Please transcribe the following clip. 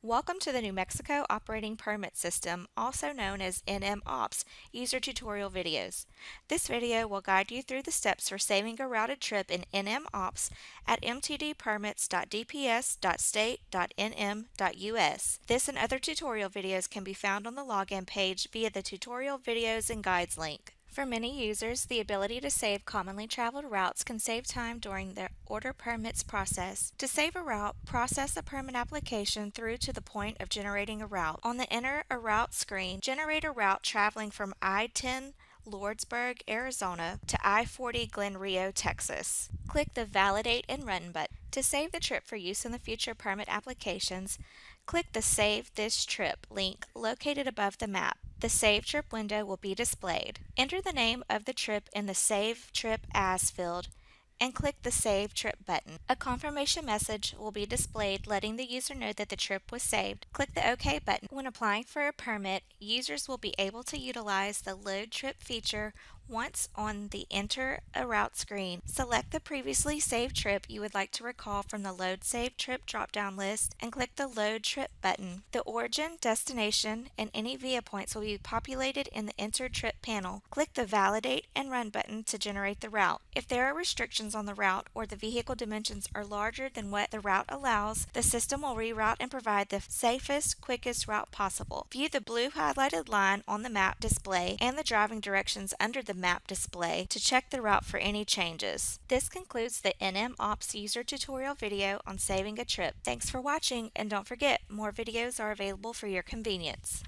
Welcome to the New Mexico Operating Permit System, also known as NMOPS, user tutorial videos. This video will guide you through the steps for saving a routed trip in NMOPS at mtdpermits.dps.state.nm.us. This and other tutorial videos can be found on the login page via the Tutorial Videos and Guides link. For many users, the ability to save commonly traveled routes can save time during the order permits process. To save a route, process a permit application through to the point of generating a route. On the Enter a Route screen, generate a route traveling from I-10 Lordsburg, Arizona to I-40 Glen Rio, Texas. Click the Validate and Run button. To save the trip for use in the future permit applications, click the Save This Trip link located above the map. The Save Trip window will be displayed. Enter the name of the trip in the Save Trip As field and click the Save Trip button. A confirmation message will be displayed letting the user know that the trip was saved. Click the OK button. When applying for a permit, users will be able to utilize the Load Trip feature once on the Enter a Route screen. Select the previously saved trip you would like to recall from the Load Saved Trip drop-down list and click the Load Trip button. The origin, destination, and any via points will be populated in the Enter Trip panel. Click the Validate and Run button to generate the route. If there are restrictions on the route or the vehicle dimensions are larger than what the route allows, the system will reroute and provide the safest, quickest route possible. View the blue highlighted line on the map display and the driving directions under the map display to check the route for any changes. This concludes the NMOPS user tutorial video on saving a trip. Thanks for watching, and don't forget, more videos are available for your convenience.